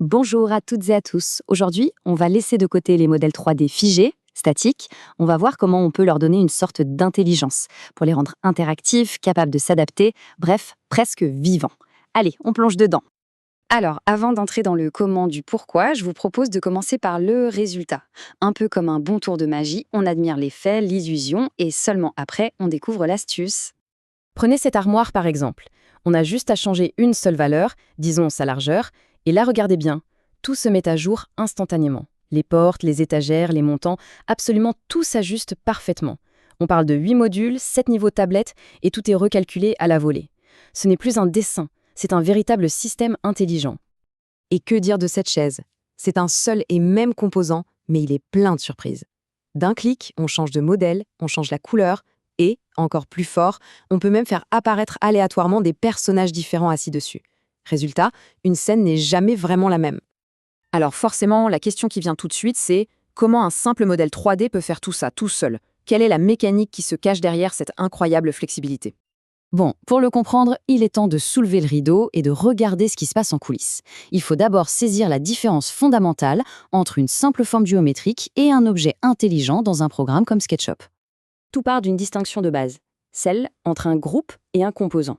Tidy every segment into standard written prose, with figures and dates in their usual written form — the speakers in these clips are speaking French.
Bonjour à toutes et à tous. Aujourd'hui, on va laisser de côté les modèles 3D figés, statiques. On va voir comment on peut leur donner une sorte d'intelligence pour les rendre interactifs, capables de s'adapter, bref, presque vivants. Allez, on plonge dedans. Alors, avant d'entrer dans le comment du pourquoi, je vous propose de commencer par le résultat. Un peu comme un bon tour de magie, on admire l'effet, l'illusion, et seulement après, on découvre l'astuce. Prenez cette armoire par exemple. On a juste à changer une seule valeur, disons sa largeur, et là regardez bien, tout se met à jour instantanément. Les portes, les étagères, les montants, absolument tout s'ajuste parfaitement. On parle de 8 modules, 7 niveaux de tablette, et tout est recalculé à la volée. Ce n'est plus un dessin, c'est un véritable système intelligent. Et que dire de cette chaise? C'est un seul et même composant, mais il est plein de surprises. D'un clic, on change de modèle, on change la couleur, et, encore plus fort, on peut même faire apparaître aléatoirement des personnages différents assis dessus. Résultat, une scène n'est jamais vraiment la même. Alors forcément, la question qui vient tout de suite, c'est comment un simple modèle 3D peut faire tout ça tout seul? Quelle est la mécanique qui se cache derrière cette incroyable flexibilité? Bon, pour le comprendre, il est temps de soulever le rideau et de regarder ce qui se passe en coulisses. Il faut d'abord saisir la différence fondamentale entre une simple forme géométrique et un objet intelligent dans un programme comme SketchUp. Tout part d'une distinction de base, celle entre un groupe et un composant.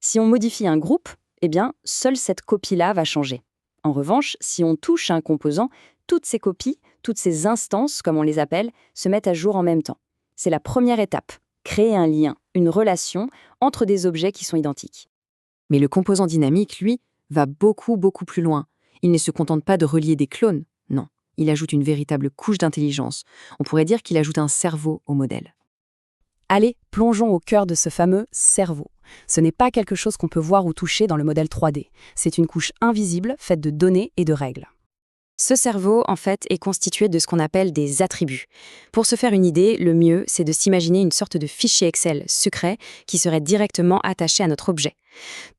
Si on modifie un groupe, eh bien, seule cette copie-là va changer. En revanche, si on touche un composant, toutes ces copies, toutes ces instances, comme on les appelle, se mettent à jour en même temps. C'est la première étape, créer un lien, une relation entre des objets qui sont identiques. Mais le composant dynamique, lui, va beaucoup plus loin. Il ne se contente pas de relier des clones, non. Il ajoute une véritable couche d'intelligence. On pourrait dire qu'il ajoute un cerveau au modèle. Allez, plongeons au cœur de ce fameux cerveau. Ce n'est pas quelque chose qu'on peut voir ou toucher dans le modèle 3D. C'est une couche invisible faite de données et de règles. Ce cerveau, en fait, est constitué de ce qu'on appelle des attributs. Pour se faire une idée, le mieux, c'est de s'imaginer une sorte de fichier Excel secret qui serait directement attaché à notre objet.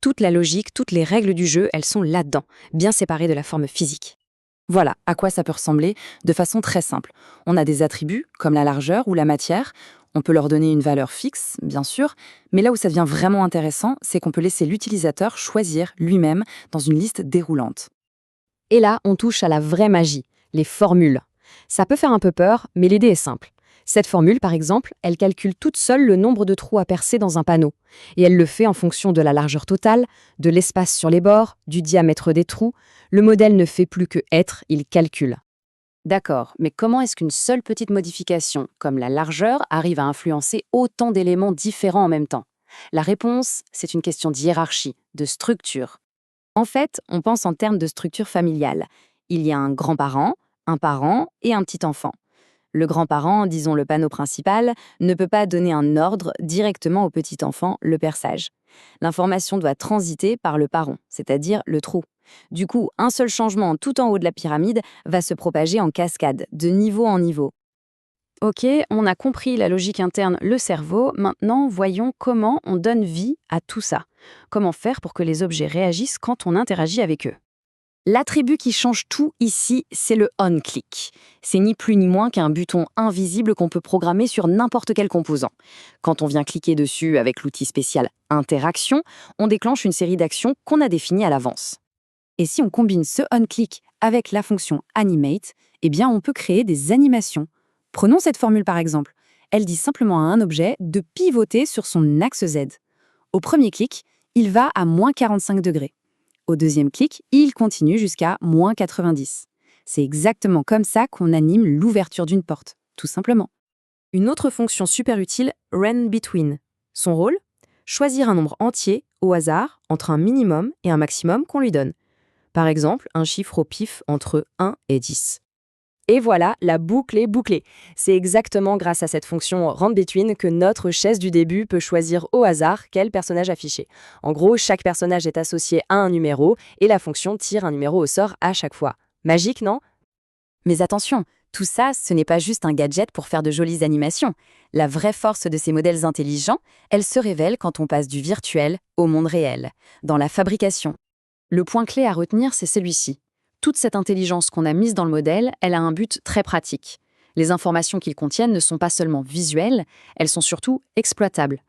Toute la logique, toutes les règles du jeu, elles sont là-dedans, bien séparées de la forme physique. Voilà à quoi ça peut ressembler de façon très simple. On a des attributs, comme la largeur ou la matière. On peut leur donner une valeur fixe, bien sûr, mais là où ça devient vraiment intéressant, c'est qu'on peut laisser l'utilisateur choisir lui-même dans une liste déroulante. Et là, on touche à la vraie magie, les formules. Ça peut faire un peu peur, mais l'idée est simple. Cette formule, par exemple, elle calcule toute seule le nombre de trous à percer dans un panneau. Et elle le fait en fonction de la largeur totale, de l'espace sur les bords, du diamètre des trous. Le modèle ne fait plus que être, il calcule. D'accord, mais comment est-ce qu'une seule petite modification, comme la largeur, arrive à influencer autant d'éléments différents en même temps? La réponse, c'est une question de hiérarchie, de structure. En fait, on pense en termes de structure familiale. Il y a un grand-parent, un parent et un petit enfant. Le grand-parent, disons le panneau principal, ne peut pas donner un ordre directement au petit enfant, le perçage. L'information doit transiter par le parent, c'est-à-dire le trou. Du coup, un seul changement tout en haut de la pyramide va se propager en cascade, de niveau en niveau. Ok, on a compris la logique interne, le cerveau. Maintenant, voyons comment on donne vie à tout ça. Comment faire pour que les objets réagissent quand on interagit avec eux. L'attribut qui change tout ici, c'est le on-click. C'est ni plus ni moins qu'un bouton invisible qu'on peut programmer sur n'importe quel composant. Quand on vient cliquer dessus avec l'outil spécial Interaction, on déclenche une série d'actions qu'on a définies à l'avance. Et si on combine ce on-click avec la fonction Animate, eh bien on peut créer des animations. Prenons cette formule par exemple. Elle dit simplement à un objet de pivoter sur son axe Z. Au premier clic, il va à moins 45 degrés. Au deuxième clic, il continue jusqu'à moins 90. C'est exactement comme ça qu'on anime l'ouverture d'une porte, tout simplement. Une autre fonction super utile, Run Between. Son rôle? Choisir un nombre entier, au hasard, entre un minimum et un maximum qu'on lui donne. Par exemple, un chiffre au pif entre 1 et 10. Et voilà, la boucle est bouclée. C'est exactement grâce à cette fonction Run Between que notre chaise du début peut choisir au hasard quel personnage afficher. En gros, chaque personnage est associé à un numéro et la fonction tire un numéro au sort à chaque fois. Magique, non? Mais attention, tout ça, ce n'est pas juste un gadget pour faire de jolies animations. La vraie force de ces modèles intelligents, elle se révèle quand on passe du virtuel au monde réel, dans la fabrication. Le point clé à retenir, c'est celui-ci. Toute cette intelligence qu'on a mise dans le modèle, elle a un but très pratique. Les informations qu'ils contiennent ne sont pas seulement visuelles, elles sont surtout exploitables.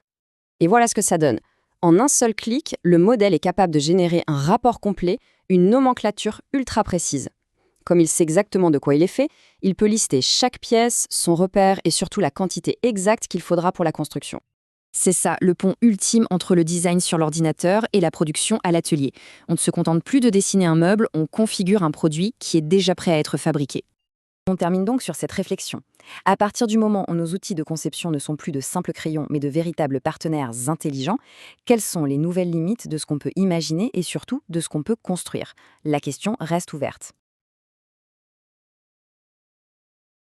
Et voilà ce que ça donne. En un seul clic, le modèle est capable de générer un rapport complet, une nomenclature ultra précise. Comme il sait exactement de quoi il est fait, il peut lister chaque pièce, son repère et surtout la quantité exacte qu'il faudra pour la construction. C'est ça, le pont ultime entre le design sur l'ordinateur et la production à l'atelier. On ne se contente plus de dessiner un meuble, on configure un produit qui est déjà prêt à être fabriqué. On termine donc sur cette réflexion. À partir du moment où nos outils de conception ne sont plus de simples crayons, mais de véritables partenaires intelligents, quelles sont les nouvelles limites de ce qu'on peut imaginer et surtout de ce qu'on peut construire? La question reste ouverte.